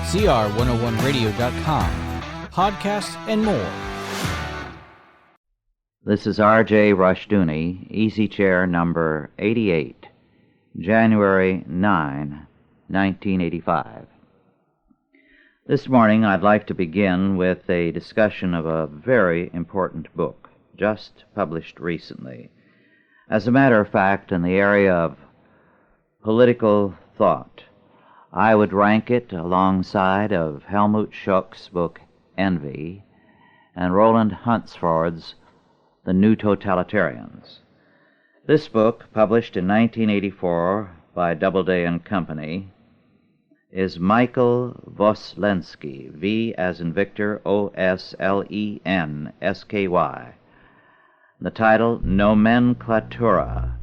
CR101radio.com, podcasts, and more. This is R.J. Rushdoony, Easy Chair number 88, January 9, 1985. This morning I'd like to begin with a discussion of a very important book, just published recently. As a matter of fact, in the area of political thought, I would rank it alongside of Helmut Schuck's book Envy and Roland Hunsford's The New Totalitarians. This book, published in 1984 by Doubleday and Company, is Michael Voslensky, V as in Victor, Oslensky. The title, Nomenklatura,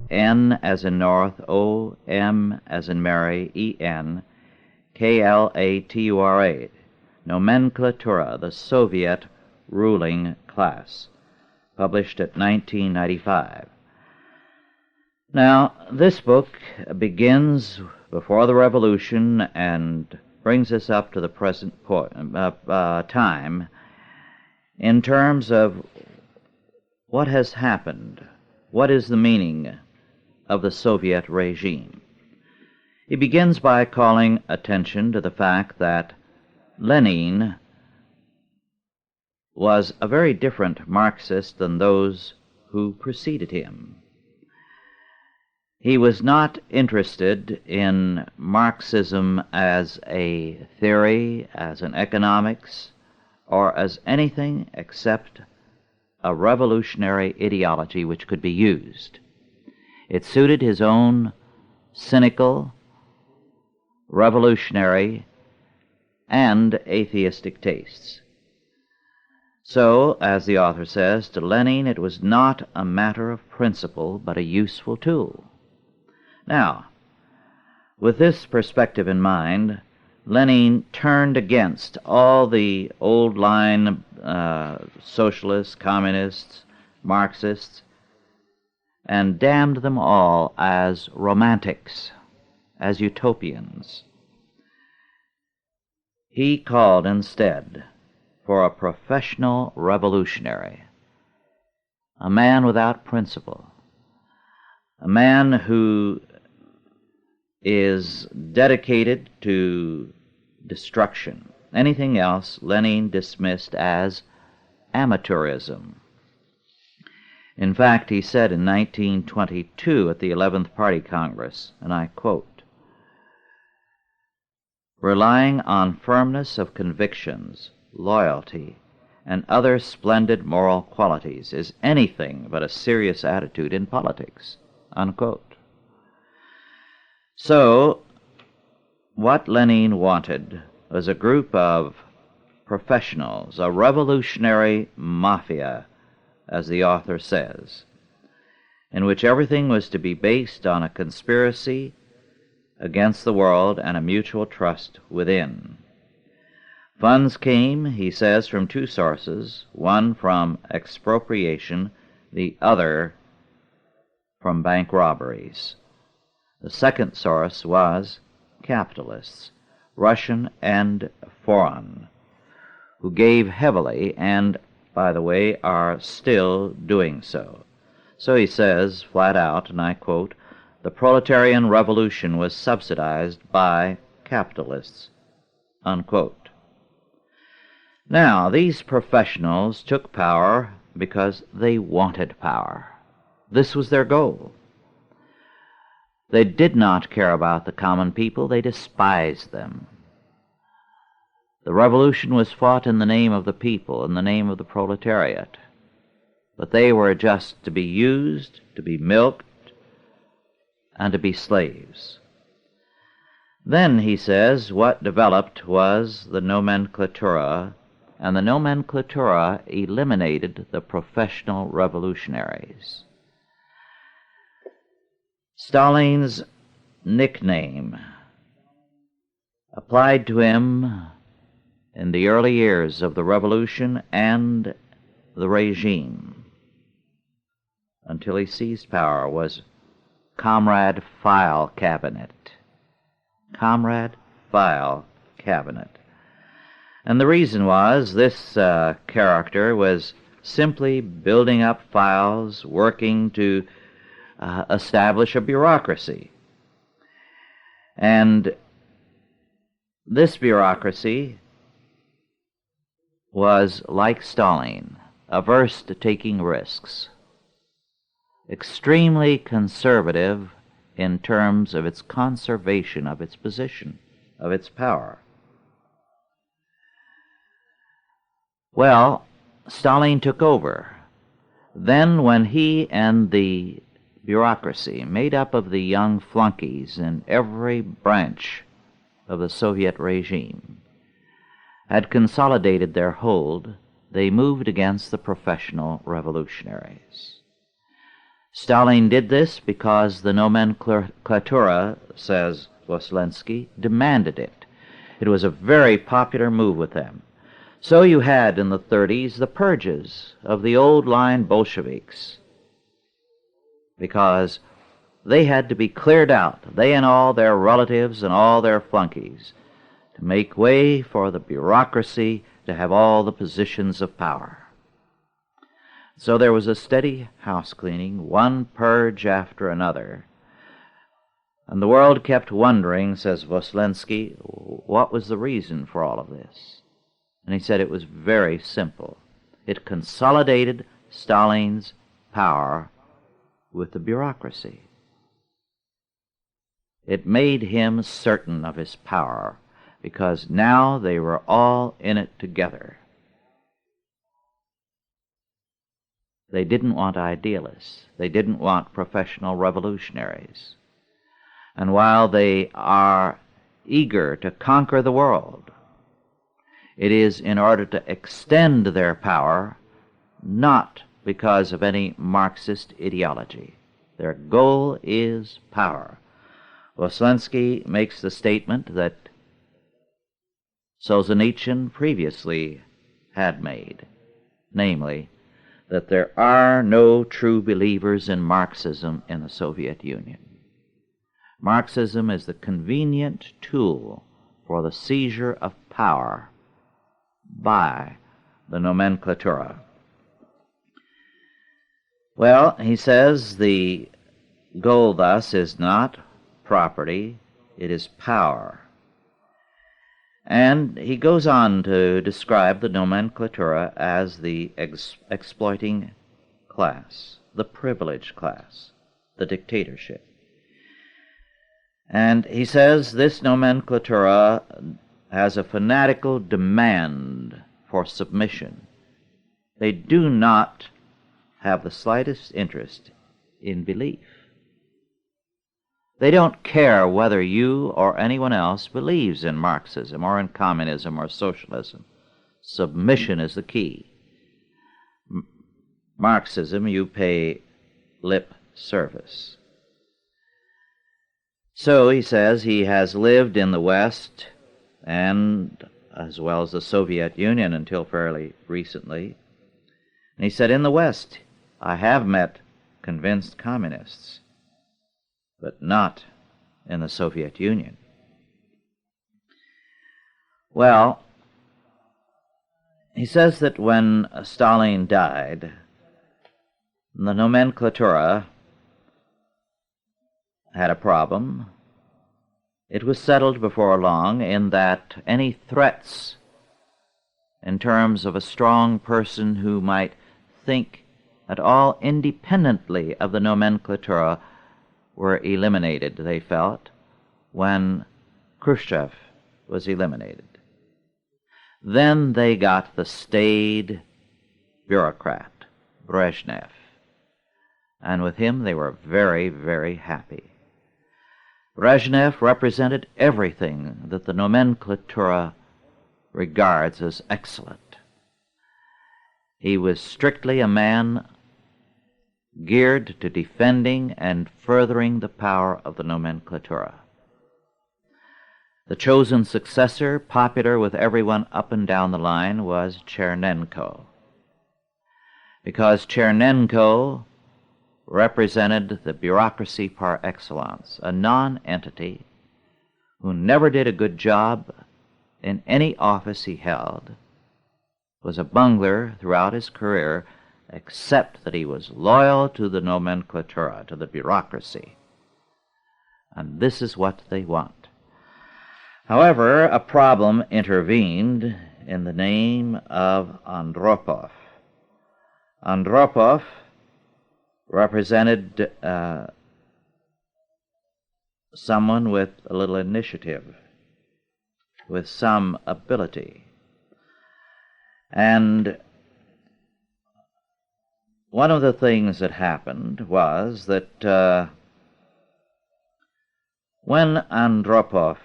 N as in North, O, M as in Mary, E-N, K-L-A-T-U-R-A, Nomenklatura, the Soviet ruling class, published at 1995. Now, this book begins before the Revolution and brings us up to the present time in terms of what has happened, what is the meaning of the Soviet regime. He begins by calling attention to the fact that Lenin was a very different Marxist than those who preceded him. He was not interested in Marxism as a theory, as an economics, or as anything except a revolutionary ideology which could be used. It suited his own cynical, revolutionary, and atheistic tastes. So, as the author says, to Lenin it was not a matter of principle, but a useful tool. Now, with this perspective in mind, Lenin turned against all the old-line socialists, communists, Marxists, and damned them all as romantics, as utopians. He called instead for a professional revolutionary, a man without principle, a man who is dedicated to destruction. Anything else Lenin dismissed as amateurism. In fact, he said in 1922 at the 11th Party Congress, and I quote, "Relying on firmness of convictions, loyalty, and other splendid moral qualities is anything but a serious attitude in politics," unquote. So, what Lenin wanted was a group of professionals, a revolutionary mafia, as the author says, in which everything was to be based on a conspiracy against the world and a mutual trust within. Funds came, he says, from two sources, one from expropriation, the other from bank robberies. The second source was capitalists, Russian and foreign, who gave heavily and, by the way, are still doing so. So he says, flat out, and I quote, "The proletarian revolution was subsidized by capitalists," unquote. Now, these professionals took power because they wanted power. This was their goal. They did not care about the common people, they despised them. The revolution was fought in the name of the people, in the name of the proletariat. But they were just to be used, to be milked, and to be slaves. Then, he says, what developed was the nomenklatura, and the nomenklatura eliminated the professional revolutionaries. Stalin's nickname, applied to him in the early years of the revolution and the regime, until he seized power, was Comrade File Cabinet. Comrade File cabinet. And the reason was this character was simply building up files, working to establish a bureaucracy. And this bureaucracy was, like Stalin, averse to taking risks, extremely conservative in terms of its conservation of its position, of its power. Well, Stalin took over. Then when he and the bureaucracy, made up of the young flunkies in every branch of the Soviet regime, had consolidated their hold, they moved against the professional revolutionaries. Stalin did this because the Nomenklatura, says Voslensky, demanded it. It was a very popular move with them. So you had in the 30s the purges of the old-line Bolsheviks, because they had to be cleared out, they and all their relatives and all their flunkies, to make way for the bureaucracy to have all the positions of power. So there was a steady house cleaning, one purge after another. And the world kept wondering, says Voslensky, what was the reason for all of this? And he said it was very simple. It consolidated Stalin's power with the bureaucracy. It made him certain of his power, because now they were all in it together. They didn't want idealists. They didn't want professional revolutionaries. And while they are eager to conquer the world, it is in order to extend their power, not because of any Marxist ideology. Their goal is power. Voslensky makes the statement that Solzhenitsyn previously had made, namely, that there are no true believers in Marxism in the Soviet Union. Marxism is the convenient tool for the seizure of power by the Nomenklatura. Well, he says the goal thus is not property, it is power. And he goes on to describe the Nomenklatura as the exploiting class, the privileged class, the dictatorship. And he says this Nomenklatura has a fanatical demand for submission. They do not have the slightest interest in belief. They don't care whether you or anyone else believes in Marxism or in communism or socialism. Submission is the key. Marxism, you pay lip service. So, he says, he has lived in the West, and as well as the Soviet Union until fairly recently. And he said, in the West, I have met convinced communists, but not in the Soviet Union. Well, he says that when Stalin died, the Nomenklatura had a problem. It was settled before long in that any threats in terms of a strong person who might think at all independently of the Nomenklatura were eliminated, they felt, when Khrushchev was eliminated. Then they got the staid bureaucrat, Brezhnev, and with him they were very, very happy. Brezhnev represented everything that the Nomenklatura regards as excellent. He was strictly a man geared to defending and furthering the power of the Nomenklatura. The chosen successor, popular with everyone up and down the line, was Chernenko, because Chernenko represented the bureaucracy par excellence, a non-entity who never did a good job in any office he held, was a bungler throughout his career, except that he was loyal to the nomenklatura, to the bureaucracy. And this is what they want. However, a problem intervened in the name of Andropov. Andropov represented someone with a little initiative, with some ability. And one of the things that happened was that when Andropov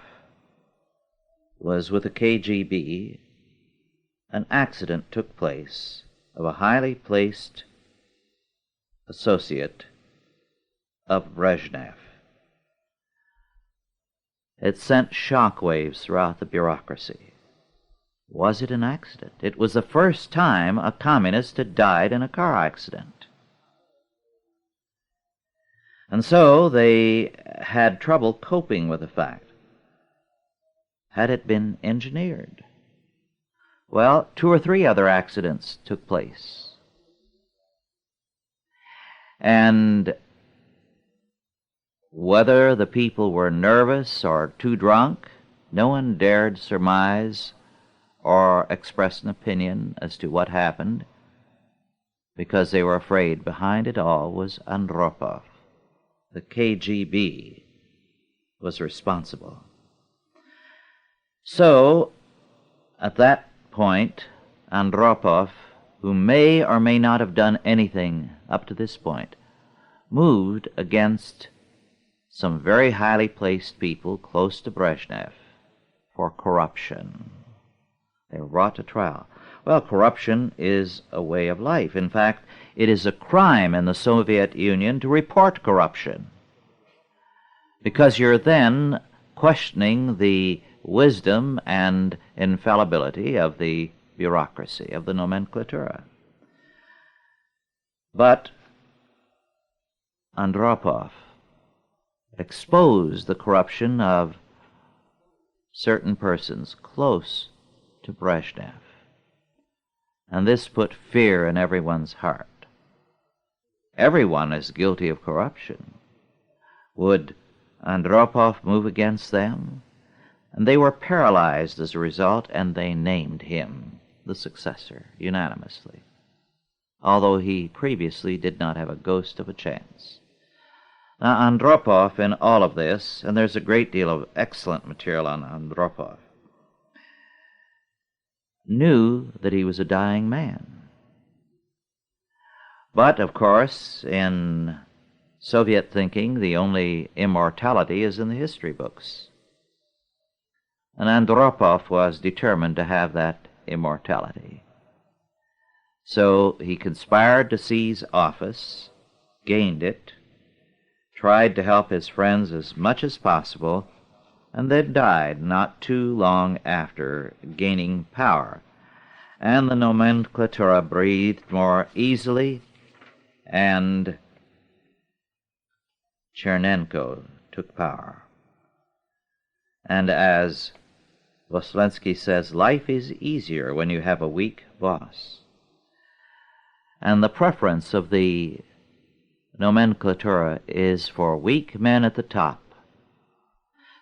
was with the KGB, an accident took place of a highly placed associate of Brezhnev. It sent shock waves throughout the bureaucracy. Was it an accident? It was the first time a communist had died in a car accident. And so they had trouble coping with the fact. Had it been engineered? Well, 2 or 3 other accidents took place. And whether the people were nervous or too drunk, no one dared surmise or express an opinion as to what happened, because they were afraid behind it all was Andropov. The KGB was responsible. So, at that point, Andropov, who may or may not have done anything up to this point, moved against some very highly placed people close to Brezhnev for corruption. They were brought to trial. Well, corruption is a way of life. In fact, it is a crime in the Soviet Union to report corruption, because you're then questioning the wisdom and infallibility of the bureaucracy, of the nomenklatura. But Andropov exposed the corruption of certain persons close to Brezhnev, and this put fear in everyone's heart. Everyone is guilty of corruption. Would Andropov move against them? And they were paralyzed as a result, and they named him the successor unanimously, although he previously did not have a ghost of a chance. Now, Andropov in all of this, and there's a great deal of excellent material on Andropov, knew that he was a dying man. But, of course, in Soviet thinking, the only immortality is in the history books. And Andropov was determined to have that immortality. So he conspired to seize office, gained it, tried to help his friends as much as possible, and then died not too long after gaining power. And the nomenklatura breathed more easily, and Chernenko took power. And as Voslensky says, life is easier when you have a weak boss. And the preference of the nomenklatura is for weak men at the top,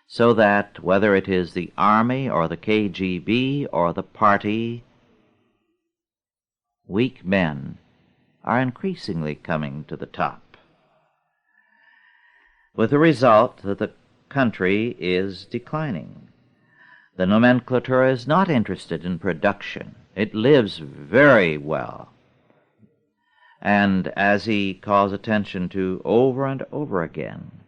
so that whether it is the army or the KGB or the party, weak men are increasingly coming to the top, with the result that the country is declining. The nomenklatura is not interested in production. It lives very well. And as he calls attention to over and over again,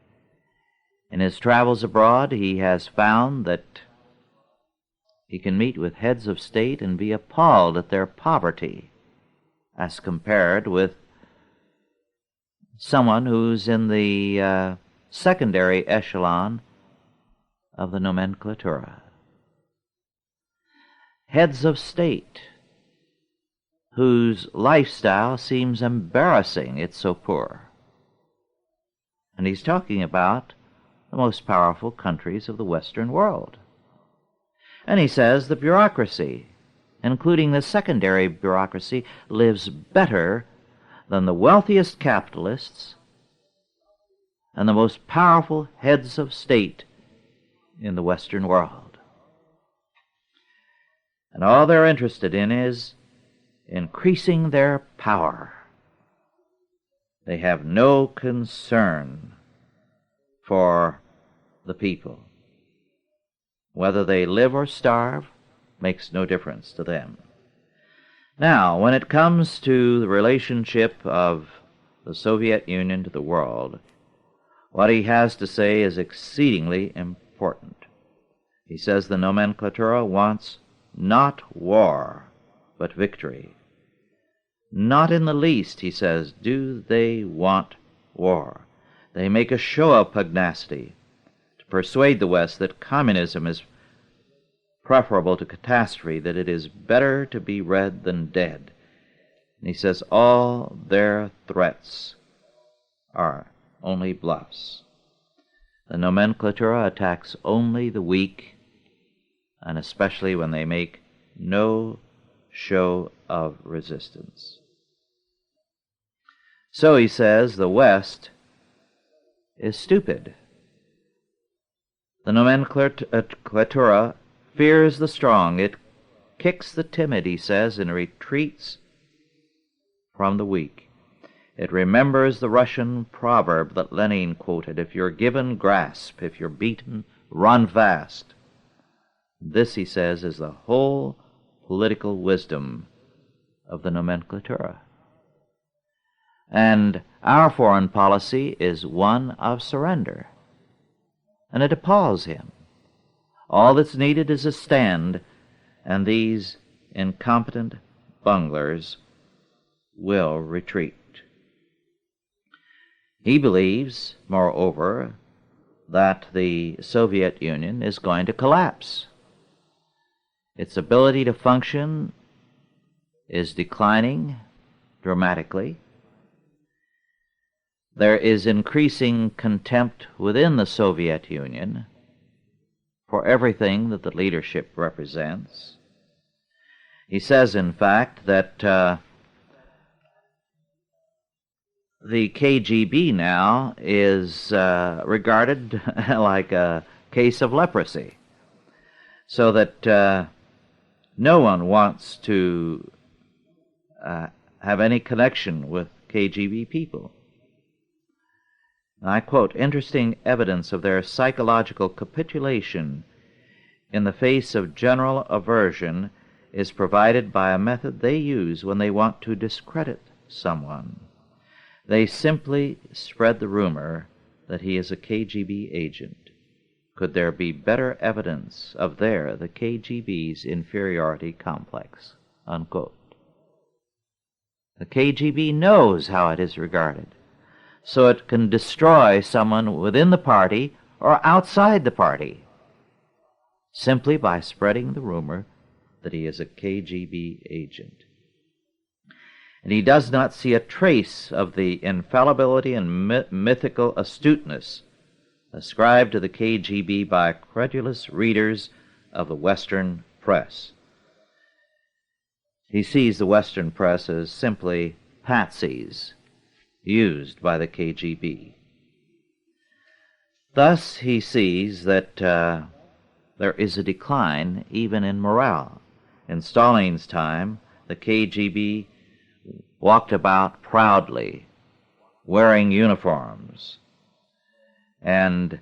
in his travels abroad, he has found that he can meet with heads of state and be appalled at their poverty as compared with someone who's in the secondary echelon of the nomenklatura. Heads of state whose lifestyle seems embarrassing, it's so poor. And he's talking about the most powerful countries of the Western world. And he says the bureaucracy, including the secondary bureaucracy, lives better than the wealthiest capitalists and the most powerful heads of state in the Western world. And all they're interested in is increasing their power. They have no concern for the people. Whether they live or starve makes no difference to them. Now, when it comes to the relationship of the Soviet Union to the world, what he has to say is exceedingly important. He says the Nomenklatura wants not war, but victory. Not in the least, he says, do they want war. They make a show of pugnacity to persuade the West that communism is preferable to catastrophe, that it is better to be red than dead. And he says all their threats are only bluffs. The Nomenklatura attacks only the weak, and especially when they make no show of resistance. So he says the West is stupid. The Nomenklatura fears the strong. It kicks the timid, he says, and retreats from the weak. It remembers the Russian proverb that Lenin quoted, if you're given, grasp. If you're beaten, run fast. This, he says, is the whole political wisdom of the Nomenklatura. And our foreign policy is one of surrender. And it appalls him. All that's needed is a stand, and these incompetent bunglers will retreat. He believes, moreover, that the Soviet Union is going to collapse. Its ability to function is declining dramatically. There is increasing contempt within the Soviet Union for everything that the leadership represents. He says, in fact, that the KGB now is regarded like a case of leprosy, so that no one wants to have any connection with KGB people. And I quote, interesting evidence of their psychological capitulation in the face of general aversion is provided by a method they use when they want to discredit someone. They simply spread the rumor that he is a KGB agent. Could there be better evidence of the KGB's inferiority complex? Unquote. The KGB knows how it is regarded, so it can destroy someone within the party or outside the party simply by spreading the rumor that he is a KGB agent. And he does not see a trace of the infallibility and mythical astuteness ascribed to the KGB by credulous readers of the Western press. He sees the Western press as simply patsies used by the KGB. Thus he sees that there is a decline even in morale. In Stalin's time, the KGB walked about proudly, wearing uniforms, and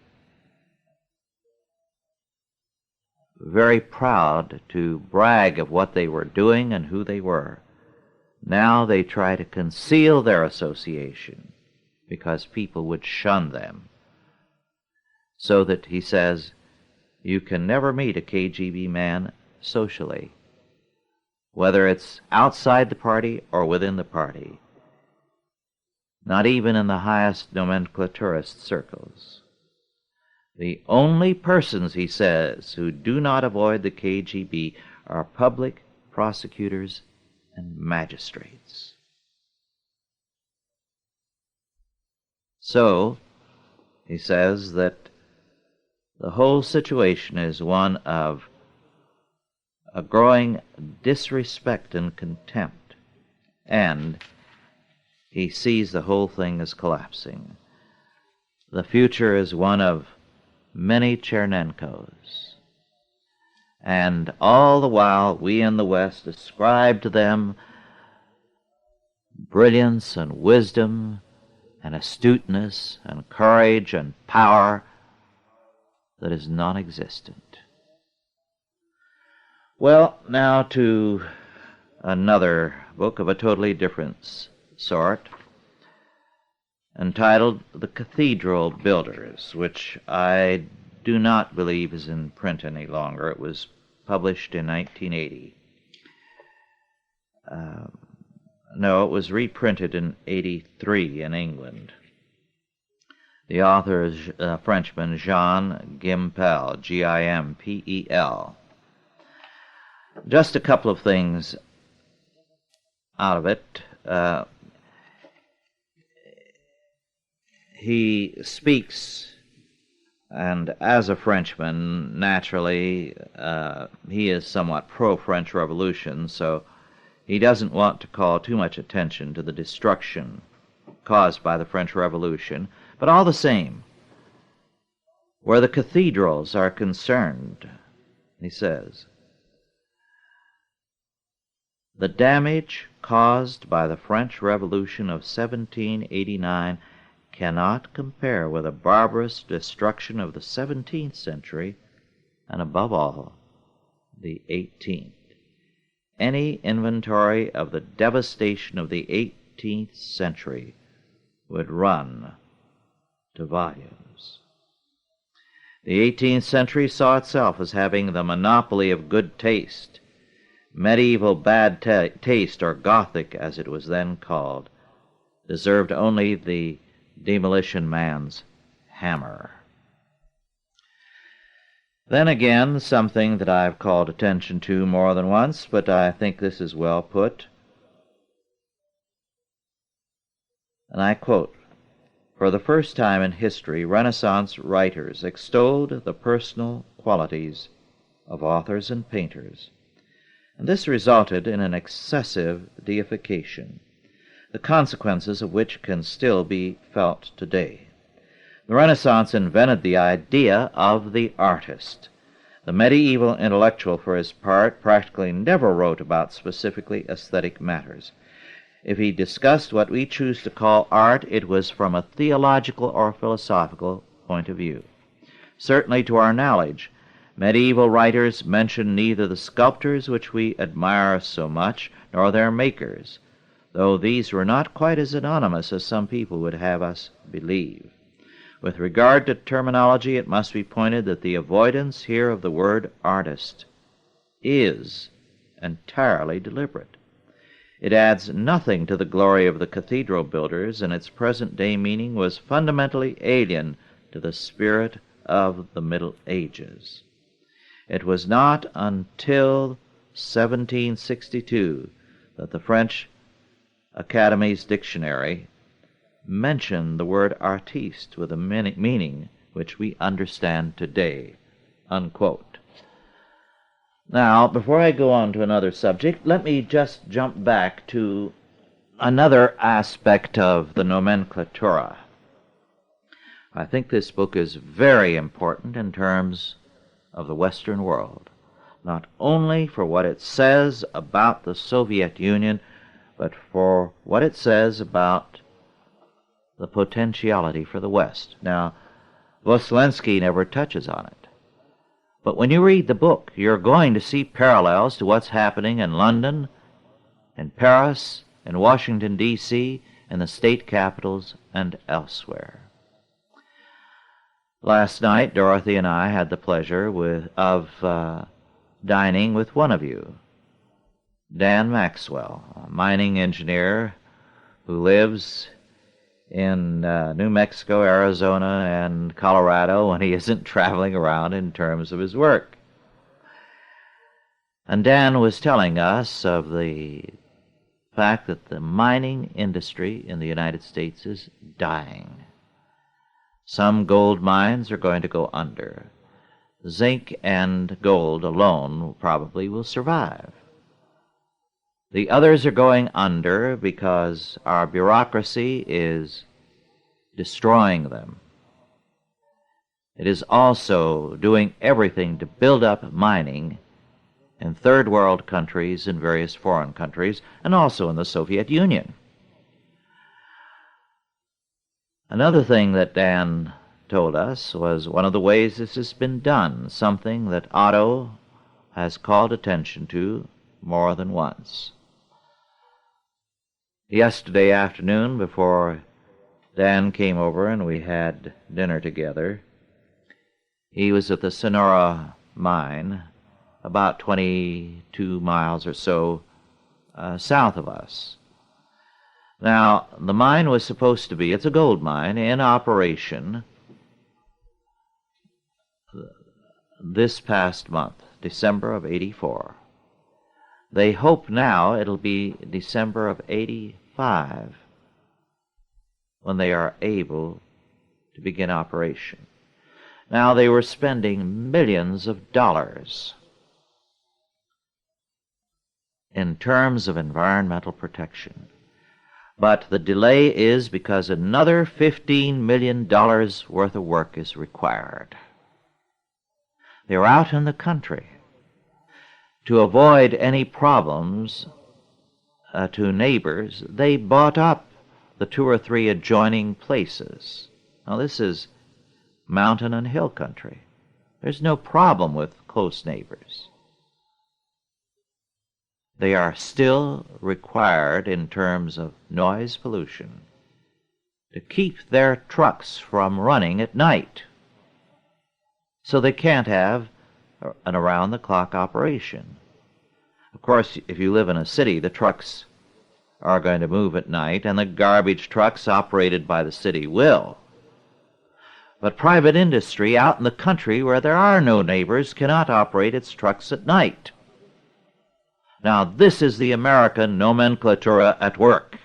very proud to brag of what they were doing and who they were. Now they try to conceal their association because people would shun them. So that, he says, you can never meet a KGB man socially, whether it's outside the party or within the party, not even in the highest nomenklaturist circles. The only persons, he says, who do not avoid the KGB are public prosecutors and magistrates. So, he says that the whole situation is one of a growing disrespect and contempt, and he sees the whole thing as collapsing. The future is one of many Chernenkos. And all the while we in the West ascribe to them brilliance and wisdom and astuteness and courage and power that is non-existent. Well, now to another book of a totally different sort, entitled The Cathedral Builders, which I do not believe is in print any longer. It was published in 1980. No, it was reprinted in 83 in England. The author is Frenchman Jean Gimpel, Gimpel. Just a couple of things out of it. He speaks, and as a Frenchman, naturally, he is somewhat pro-French Revolution, so he doesn't want to call too much attention to the destruction caused by the French Revolution. But all the same, where the cathedrals are concerned, he says, the damage caused by the French Revolution of 1789 cannot compare with the barbarous destruction of the 17th century, and above all, the 18th. Any inventory of the devastation of the 18th century would run to volumes. The 18th century saw itself as having the monopoly of good taste. Medieval bad taste, or Gothic as it was then called, deserved only the demolition man's hammer. Then again, something that I've called attention to more than once, but I think this is well put, and I quote, "For the first time in history, Renaissance writers extolled the personal qualities of authors and painters, and this resulted in an excessive deification, the consequences of which can still be felt today. The Renaissance invented the idea of the artist. The medieval intellectual, for his part, practically never wrote about specifically aesthetic matters. If he discussed what we choose to call art, it was from a theological or philosophical point of view. Certainly, to our knowledge, medieval writers mention neither the sculptors which we admire so much, nor their makers, though these were not quite as anonymous as some people would have us believe. With regard to terminology, it must be pointed that the avoidance here of the word artist is entirely deliberate. It adds nothing to the glory of the cathedral builders, and its present-day meaning was fundamentally alien to the spirit of the Middle Ages. It was not until 1762 that the French Academy's dictionary mentioned the word artiste with a meaning which we understand today," unquote. Now, before I go on to another subject, let me just jump back to another aspect of the Nomenklatura. I think this book is very important in terms of the Western world, not only for what it says about the Soviet Union, but for what it says about the potentiality for the West. Now, Voslensky never touches on it. But when you read the book, you're going to see parallels to what's happening in London, in Paris, in Washington, D.C., in the state capitals, and elsewhere. Last night, Dorothy and I had the pleasure of dining with one of you, Dan Maxwell, a mining engineer who lives in New Mexico, Arizona, and Colorado when he isn't traveling around in terms of his work. And Dan was telling us of the fact that the mining industry in the United States is dying. Some gold mines are going to go under. zinc and gold alone probably will survive. The others are going under because our bureaucracy is destroying them. It is also doing everything to build up mining in third world countries and various foreign countries, and also in the Soviet Union. Another thing that Dan told us was one of the ways this has been done, something that Otto has called attention to more than once. Yesterday afternoon, before Dan came over and we had dinner together, he was at the Sonora mine, about 22 miles or so south of us. Now, the mine was supposed to be, it's a gold mine, in operation this past month, December of '84. They hope now it'll be December of '85 when they are able to begin operation. Now, they were spending millions of dollars in terms of environmental protection. But the delay is because another $15 million worth of work is required. They're out in the country. To avoid any problems to neighbors, they bought up the 2 or 3 adjoining places. Now, this is mountain and hill country. There's no problem with close neighbors. They are still required in terms of noise pollution to keep their trucks from running at night. So they can't have an around-the-clock operation. Of course, if you live in a city, the trucks are going to move at night, and the garbage trucks operated by the city will. But private industry out in the country where there are no neighbors cannot operate its trucks at night. Now, this is the American nomenklatura at work.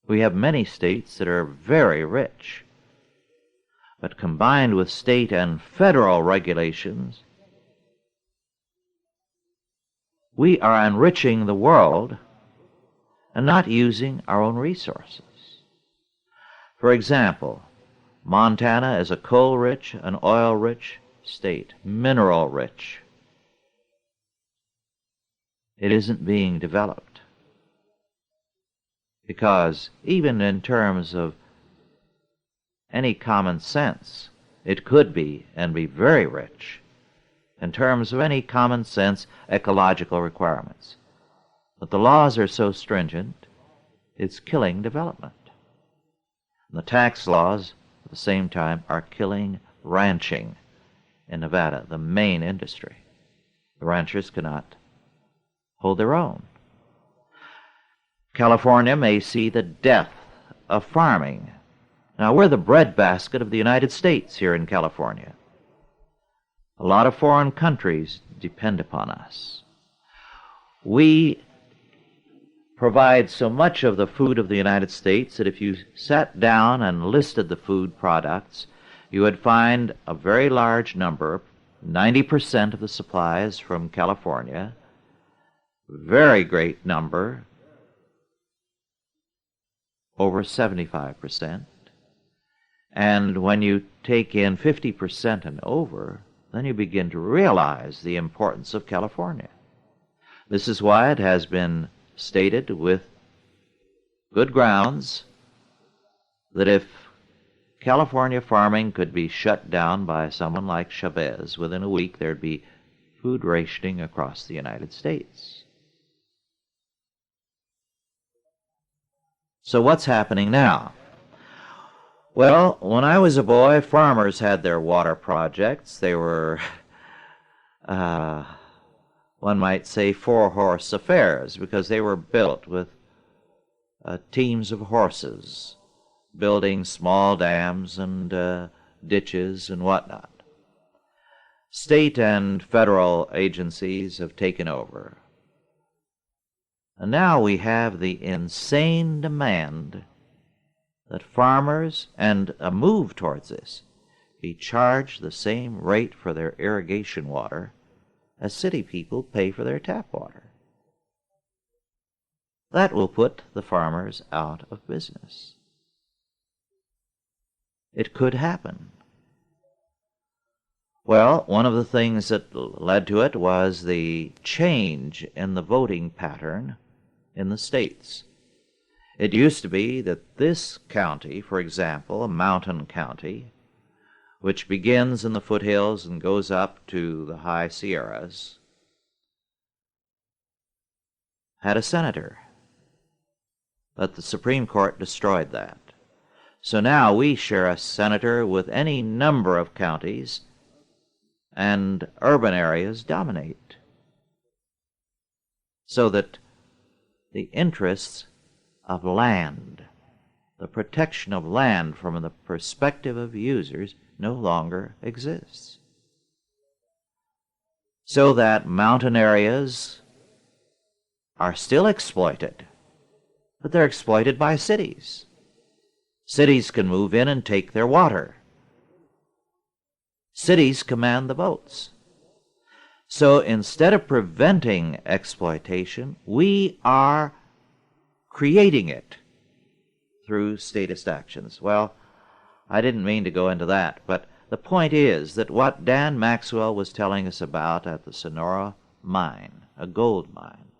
We have many states that are very rich, but combined with state and federal regulations, we are enriching the world and not using our own resources. For example, Montana is a coal-rich and oil-rich state, mineral-rich. It isn't being developed because even in terms of any common sense, it could be and be very rich in terms of any common sense ecological requirements. But the laws are so stringent, it's killing development. And the tax laws, at the same time, are killing ranching in Nevada, the main industry. The ranchers cannot hold their own. California may see the death of farming. Now, we're the breadbasket of the United States here in California. A lot of foreign countries depend upon us. We provide so much of the food of the United States that if you sat down and listed the food products, you would find a very large number, 90% of the supplies from California, very great number, over 75%. And when you take in 50% and over, then you begin to realize the importance of California. This is why it has been stated with good grounds that if California farming could be shut down by someone like Chavez, within a week there'd be food rationing across the United States. So what's happening now? Well, when I was a boy, farmers had their water projects. They were, one might say, 4-horse affairs because they were built with teams of horses, building small dams and ditches and whatnot. State and federal agencies have taken over. And now we have the insane demand that farmers, and a move towards this, be charged the same rate for their irrigation water as city people pay for their tap water. That will put the farmers out of business. It could happen. Well, one of the things that led to it was the change in the voting pattern in the states. It used to be that this county, for example, a mountain county, which begins in the foothills and goes up to the high Sierras, had a senator. But the Supreme Court destroyed that. So now we share a senator with any number of counties, and urban areas dominate. So that the interests of land, the protection of land from the perspective of users, no longer exists. So that mountain areas are still exploited, but they're exploited by cities. Cities can move in and take their water. Cities command the votes. So instead of preventing exploitation, we are creating it through statist actions. Well, I didn't mean to go into that, but the point is that what Dan Maxwell was telling us about at the Sonora mine, a gold mine,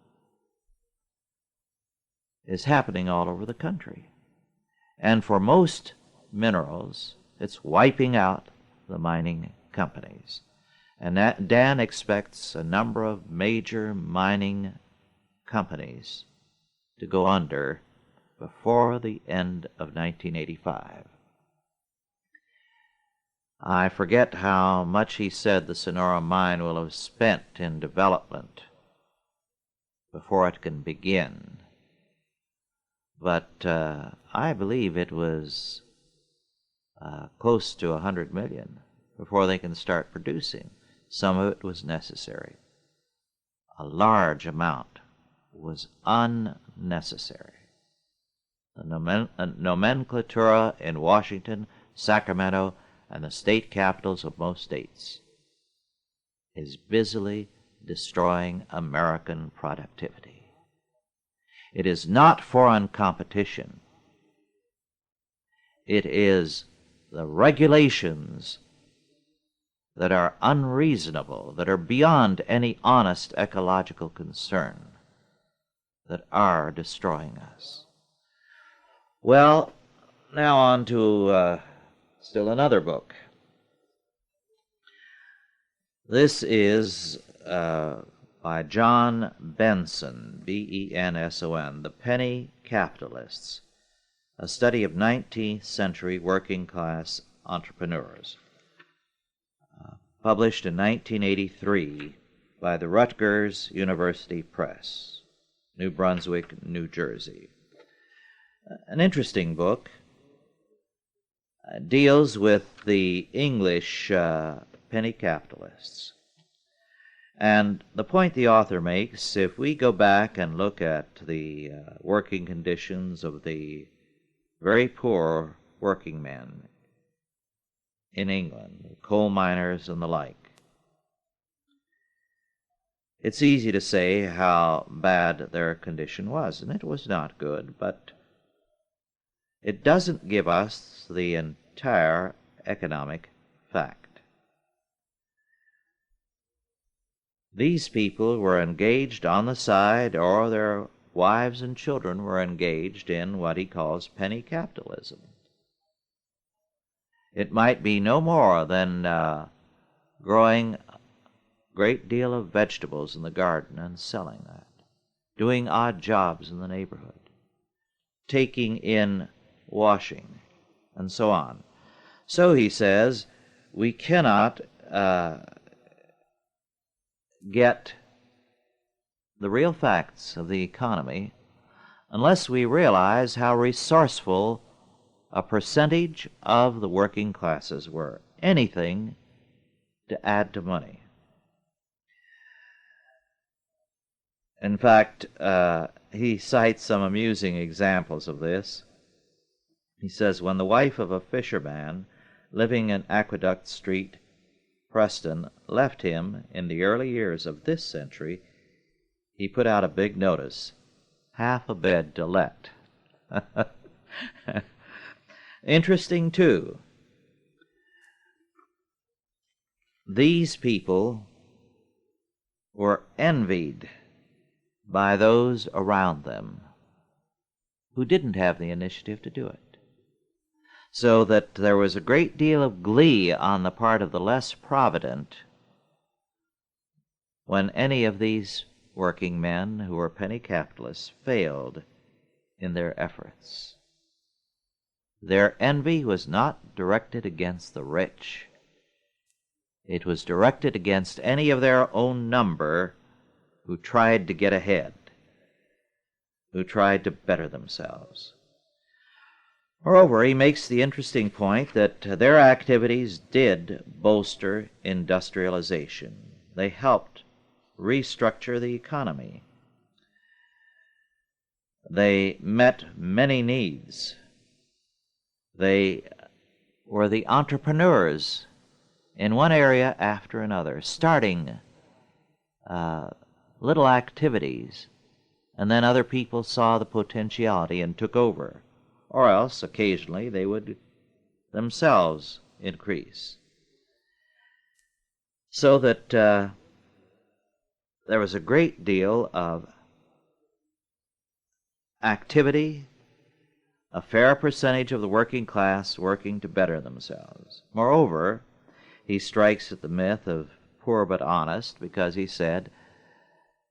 is happening all over the country. And for most minerals, it's wiping out the mining companies. And that Dan expects a number of major mining companies to go under before the end of 1985. I forget how much he said the Sonora mine will have spent in development before it can begin. But I believe it was close to $100 million before they can start producing. Some of it was necessary. A large amount was unnecessary. The nomenklatura in Washington, Sacramento, and the state capitals of most states is busily destroying American productivity. It is not foreign competition. It is the regulations that are unreasonable, that are beyond any honest ecological concern, that are destroying us. Well, now on to still another book. This is by John Benson, B-E-N-S-O-N, The Penny Capitalists, a study of 19th century working class entrepreneurs, published in 1983 by the Rutgers University Press, New Brunswick, New Jersey. An interesting book. Deals with the English penny capitalists. And the point the author makes, if we go back and look at the working conditions of the very poor working men in England, coal miners and the like, it's easy to say how bad their condition was, and it was not good, but it doesn't give us the entire economic fact. These people were engaged on the side, or their wives and children were engaged in what he calls penny capitalism. It might be no more than growing a great deal of vegetables in the garden and selling that, doing odd jobs in the neighborhood, taking in washing, and so on. So he says, we cannot get the real facts of the economy unless we realize how resourceful a percentage of the working classes were. Anything to add to money. In fact, he cites some amusing examples of this. He says, when the wife of a fisherman living in Aqueduct Street, Preston, left him in the early years of this century, he put out a big notice, "Half a bed to let." Interesting, too. These people were envied by those around them who didn't have the initiative to do it, so that there was a great deal of glee on the part of the less provident when any of these working men who were penny capitalists failed in their efforts. Their envy was not directed against the rich. It was directed against any of their own number who tried to get ahead, who tried to better themselves. Moreover, he makes the interesting point that their activities did bolster industrialization. They helped restructure the economy. They met many needs. They were the entrepreneurs in one area after another, starting little activities, and then other people saw the potentiality and took over, or else occasionally they would themselves increase. So that there was a great deal of activity, a fair percentage of the working class working to better themselves. Moreover, he strikes at the myth of poor but honest, because he said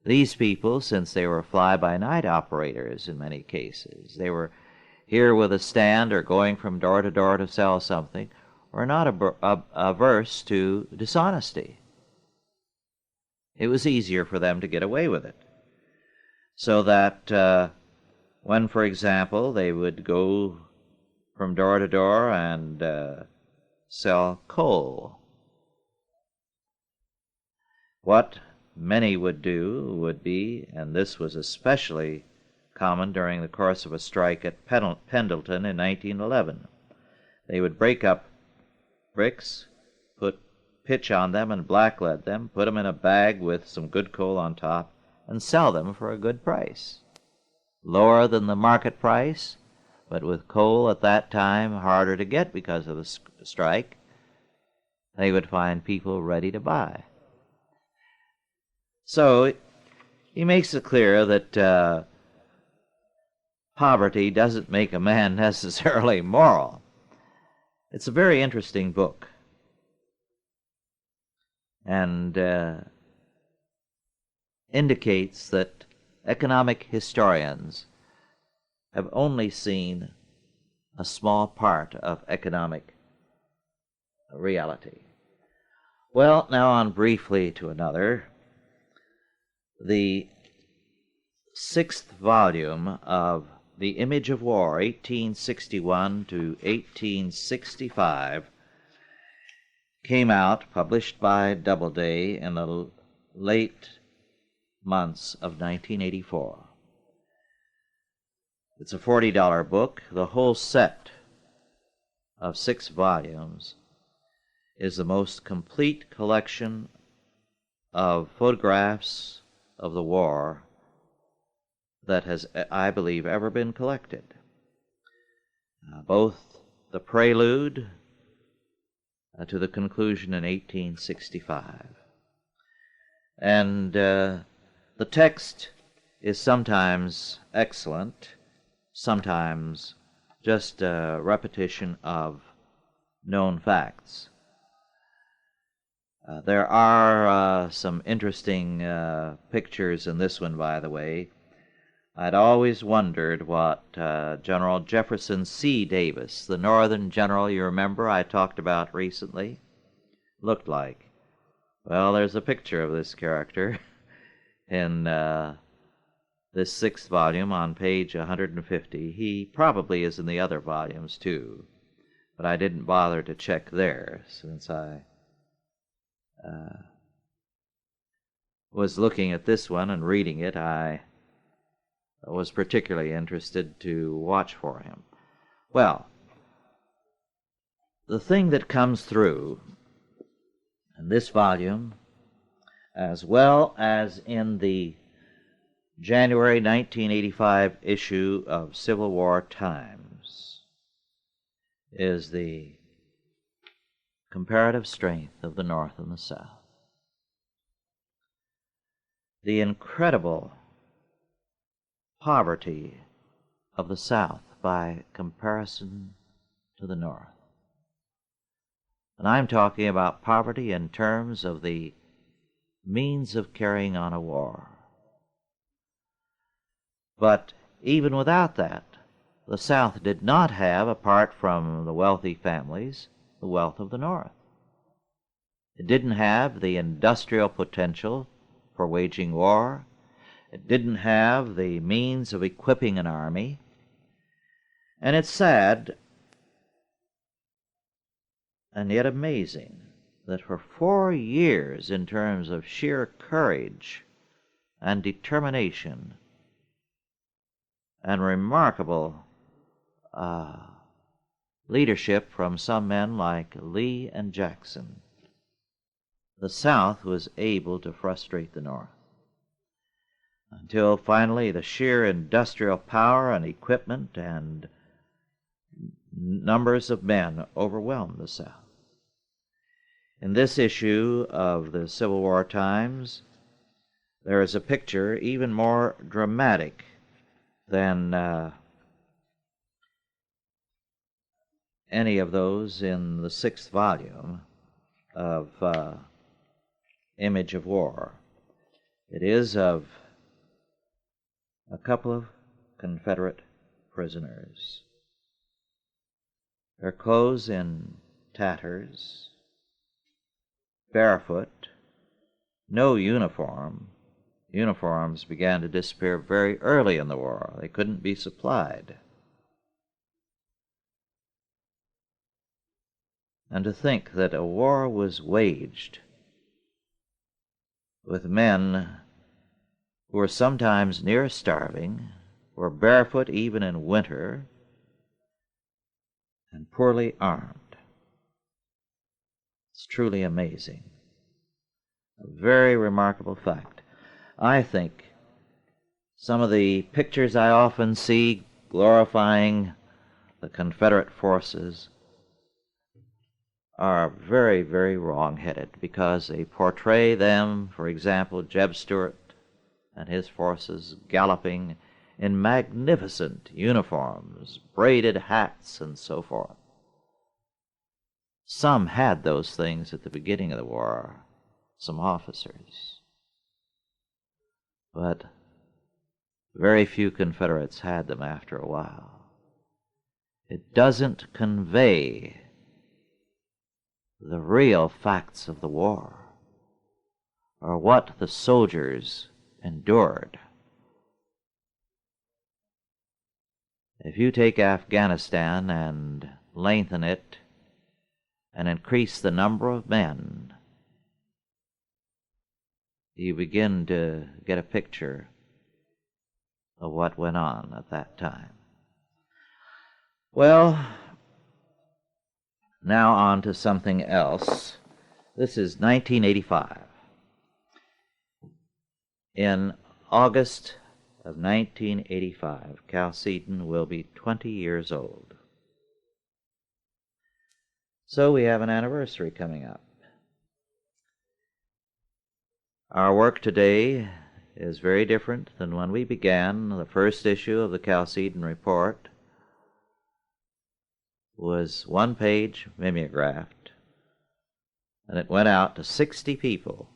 these people, since they were fly-by-night operators in many cases, they were here with a stand or going from door to door to sell something, were not averse to dishonesty. It was easier for them to get away with it. So that when, for example, they would go from door to door and sell coal, what many would do would be, and this was especially common during the course of a strike at Pendleton in 1911, they would break up bricks, put pitch on them and blacklead them, put them in a bag with some good coal on top, and sell them for a good price. Lower than the market price, but with coal at that time harder to get because of the strike, they would find people ready to buy. So he makes it clear that poverty doesn't make a man necessarily moral. It's a very interesting book, and indicates that economic historians have only seen a small part of economic reality. Well, now on briefly to another. The 6th volume of The Image of War, 1861 to 1865, came out, published by Doubleday in the late months of 1984. It's a $40 book. The whole set of 6 volumes is the most complete collection of photographs of the war that has, I believe, ever been collected. Both the prelude to the conclusion in 1865. And the text is sometimes excellent, sometimes just a repetition of known facts. There are some interesting pictures in this one, by the way. I'd always wondered what General Jefferson C. Davis, the Northern general you remember I talked about recently, looked like. Well, there's a picture of this character in this 6th volume on page 150. He probably is in the other volumes, too, but I didn't bother to check there since I was looking at this one and reading it. I was particularly interested to watch for him. Well, The thing that comes through in this volume, as well as in the January 1985 issue of Civil War Times, is the comparative strength of the North and the South. The incredible poverty of the South by comparison to the North. And I'm talking about poverty in terms of the means of carrying on a war. But even without that, the South did not have, apart from the wealthy families, the wealth of the North. It didn't have the industrial potential for waging war. It didn't have the means of equipping an army. And it's sad and yet amazing that for 4 years, in terms of sheer courage and determination and remarkable leadership from some men like Lee and Jackson, the South was able to frustrate the North, until finally the sheer industrial power and equipment and numbers of men overwhelmed the South. In this issue of the Civil War Times, there is a picture even more dramatic than any of those in the 6th volume of Image of War. It is of a couple of Confederate prisoners. Their clothes in tatters, barefoot, no uniform. Uniforms began to disappear very early in the war. They couldn't be supplied. And to think that a war was waged with men who were sometimes near starving, were barefoot even in winter, and poorly armed. It's truly amazing. A very remarkable fact. I think some of the pictures I often see glorifying the Confederate forces are very, very wrong-headed, because they portray them, for example, Jeb Stuart and his forces galloping in magnificent uniforms, braided hats, and so forth. Some had those things at the beginning of the war, some officers. But very few Confederates had them after a while. It doesn't convey the real facts of the war, or what the soldiers endured. If you take Afghanistan and lengthen it and increase the number of men, you begin to get a picture of what went on at that time. Well, now on to something else. This is 1985. In August of 1985, Chalcedon will be 20 years old. So we have an anniversary coming up. Our work today is very different than when we began. The first issue of the Chalcedon Report was one-page mimeographed, and it went out to 60 people.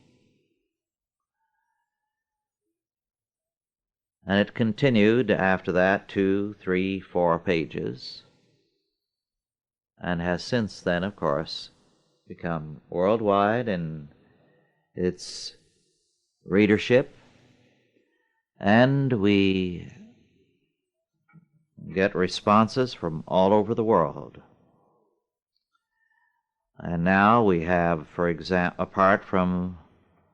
And it continued after that 2, 3, 4 pages, and has since then, of course, become worldwide in its readership, and we get responses from all over the world. And now we have, for example, apart from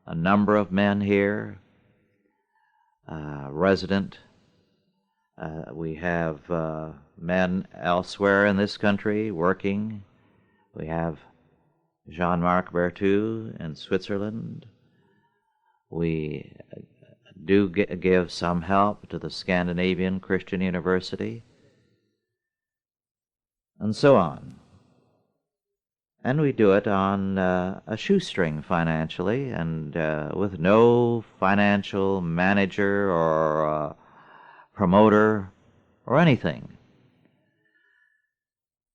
a number of men here, resident, we have men elsewhere in this country working We have Jean-Marc Berthoud in Switzerland. We do give some help to the Scandinavian Christian University, and so on. And we do it on a shoestring financially, and with no financial manager or promoter or anything.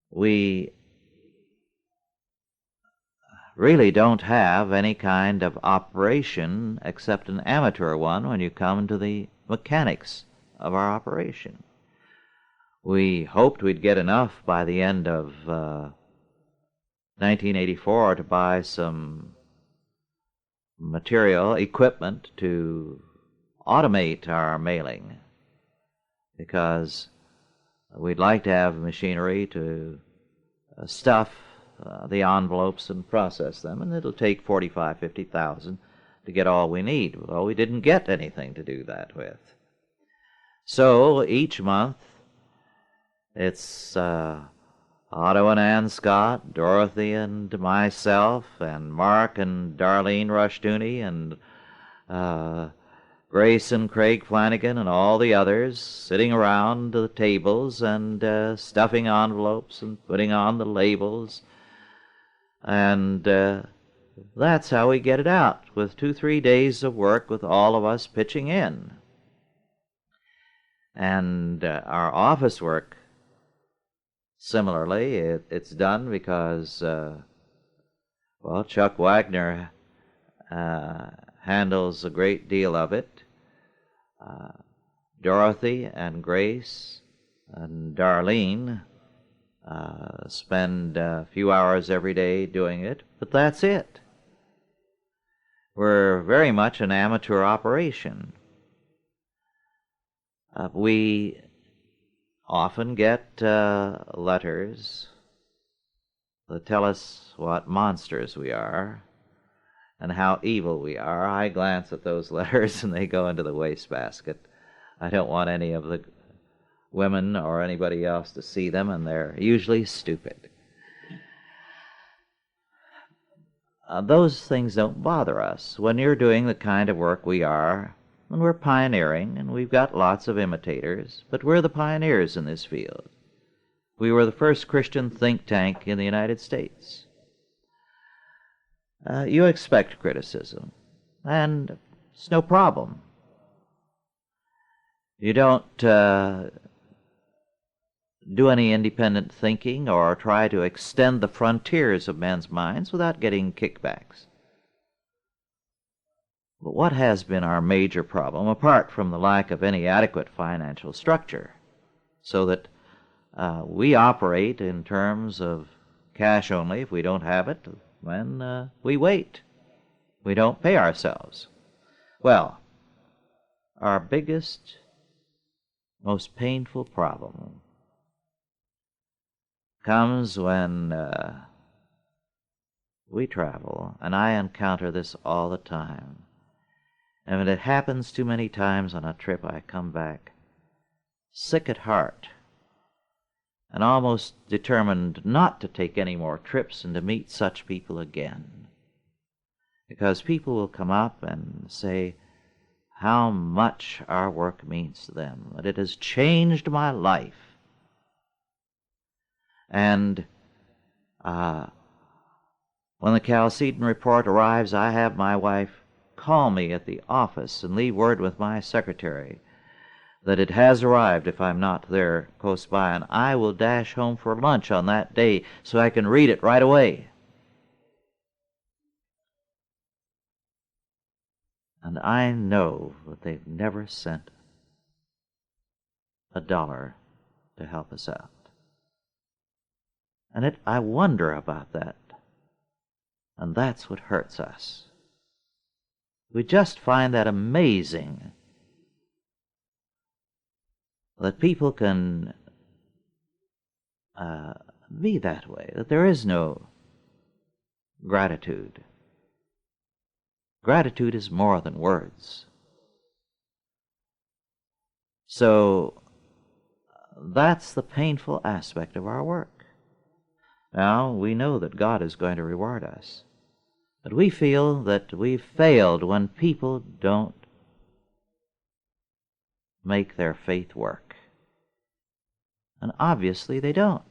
We really don't have any kind of operation except an amateur one when you come to the mechanics of our operation. We hoped we'd get enough by the end of 1984 to buy some material, equipment to automate our mailing, because we'd like to have machinery to stuff the envelopes and process them, and it'll take $45,000, $50,000 to get all we need. Well, we didn't get anything to do that with. So each month, it's Otto and Ann Scott, Dorothy and myself, and Mark and Darlene Rushdoony, and Grace and Craig Flanagan, and all the others sitting around the tables and stuffing envelopes and putting on the labels. And that's how we get it out, with 2-3 days of work with all of us pitching in. And our office work, similarly, it's done because, Chuck Wagner handles a great deal of it. Dorothy and Grace and Darlene spend a few hours every day doing it, but that's it. We're very much an amateur operation. We often get letters that tell us what monsters we are and how evil we are. I glance at those letters and they go into the wastebasket. I don't want any of the women or anybody else to see them, and they're usually stupid. Those things don't bother us. When you're doing the kind of work we are, and we're pioneering, and we've got lots of imitators, but we're the pioneers in this field. We were the first Christian think tank in the United States. You expect criticism, and it's no problem. You don't do any independent thinking or try to extend the frontiers of men's minds without getting kickbacks. But what has been our major problem, apart from the lack of any adequate financial structure, so that we operate in terms of cash only if we don't have it, when we wait. We don't pay ourselves. Well, our biggest, most painful problem comes when we travel, and I encounter this all the time. And when it happens too many times on a trip, I come back sick at heart and almost determined not to take any more trips and to meet such people again. Because people will come up and say how much our work means to them, that it has changed my life. And when the Chalcedon report arrives, I have my wife call me at the office and leave word with my secretary that it has arrived if I'm not there close by, and I will dash home for lunch on that day so I can read it right away. And I know that they've never sent $1 to help us out. And I wonder about that. And that's what hurts us. We just find that amazing, that people can be that way, that there is no gratitude. Gratitude is more than words. So that's the painful aspect of our work. Now, we know that God is going to reward us, but we feel that we've failed when people don't make their faith work. And obviously they don't.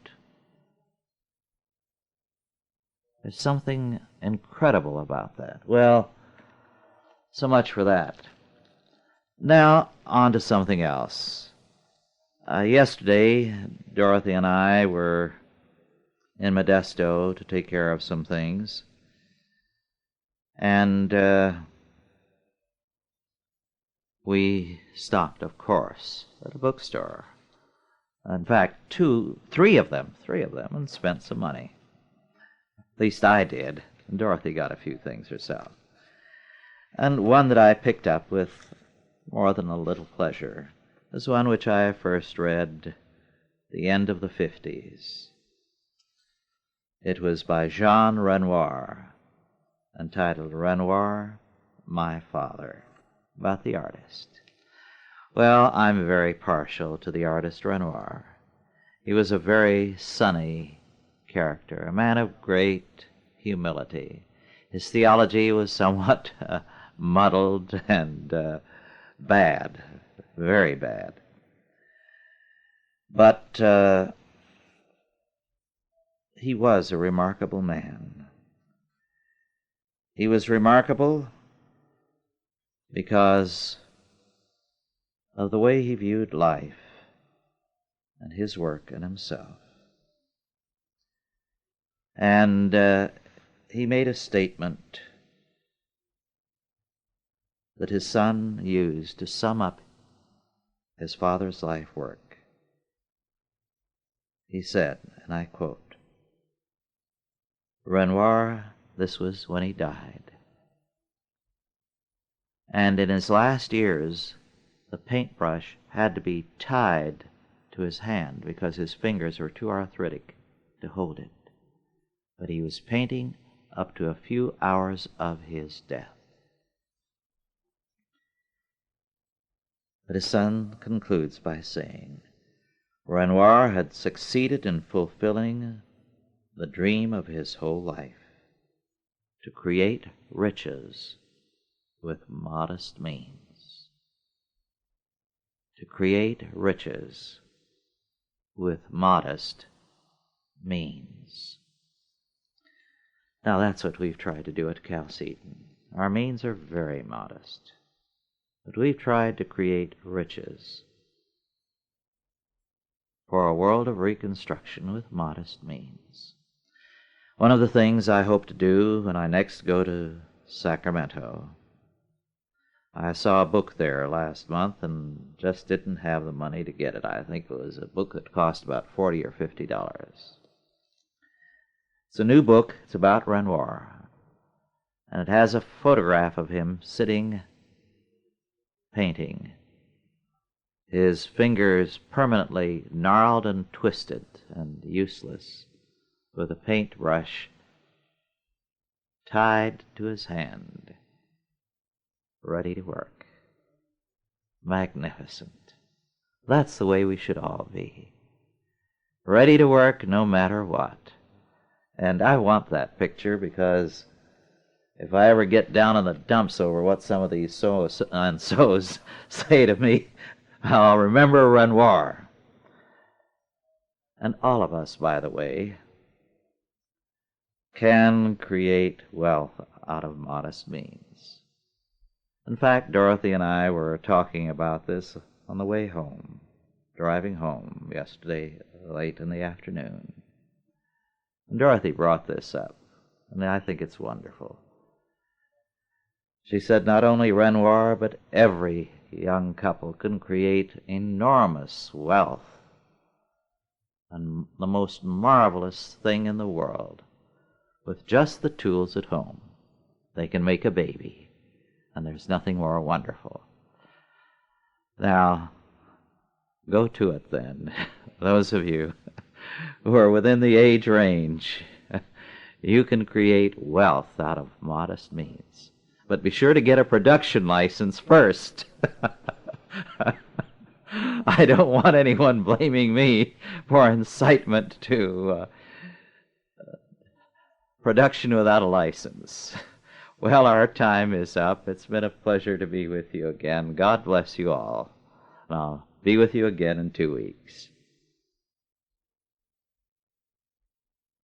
There's something incredible about that. Well, so much for that. Now, on to something else. Yesterday, Dorothy and I were in Modesto to take care of some things. And we stopped, of course, at a bookstore. In fact, three of them, and spent some money. At least I did. And Dorothy got a few things herself. And one that I picked up with more than a little pleasure is one which I first read the end of the 50s. It was by Jean Renoir, entitled Renoir, My Father, about the artist. Well, I'm very partial to the artist Renoir. He was a very sunny character, a man of great humility. His theology was somewhat muddled and bad, very bad. But he was a remarkable man. He was remarkable because of the way he viewed life and his work and himself. And he made a statement that his son used to sum up his father's life work. He said, and I quote, "Renoir, this was when he died. And in his last years, the paintbrush had to be tied to his hand because his fingers were too arthritic to hold it. But he was painting up to a few hours of his death." But his son concludes by saying, Renoir had succeeded in fulfilling the dream of his whole life, to create riches with modest means. To create riches with modest means. Now that's what we've tried to do at Chalcedon. Our means are very modest, but we've tried to create riches for a world of reconstruction with modest means. One of the things I hope to do when I next go to Sacramento, I saw a book there last month and just didn't have the money to get it. I think it was a book that cost about $40 or $50. It's a new book. It's about Renoir, and it has a photograph of him sitting painting, his fingers permanently gnarled and twisted and useless, with a paintbrush tied to his hand, ready to work. Magnificent. That's the way we should all be. Ready to work no matter what. And I want that picture because if I ever get down in the dumps over what some of these so-and-sos say to me, I'll remember Renoir. And all of us, by the way, can create wealth out of modest means. In fact, Dorothy and I were talking about this on the way home, driving home yesterday late in the afternoon. And Dorothy brought this up, and I think it's wonderful. She said not only Renoir, but every young couple can create enormous wealth and the most marvelous thing in the world with just the tools at home. They can make a baby, and there's nothing more wonderful. Now, go to it then, those of you who are within the age range. You can create wealth out of modest means. But be sure to get a production license first. I don't want anyone blaming me for incitement to production without a license. Well, our time is up. It's been a pleasure to be with you again. God bless you all. And I'll be with you again in 2 weeks.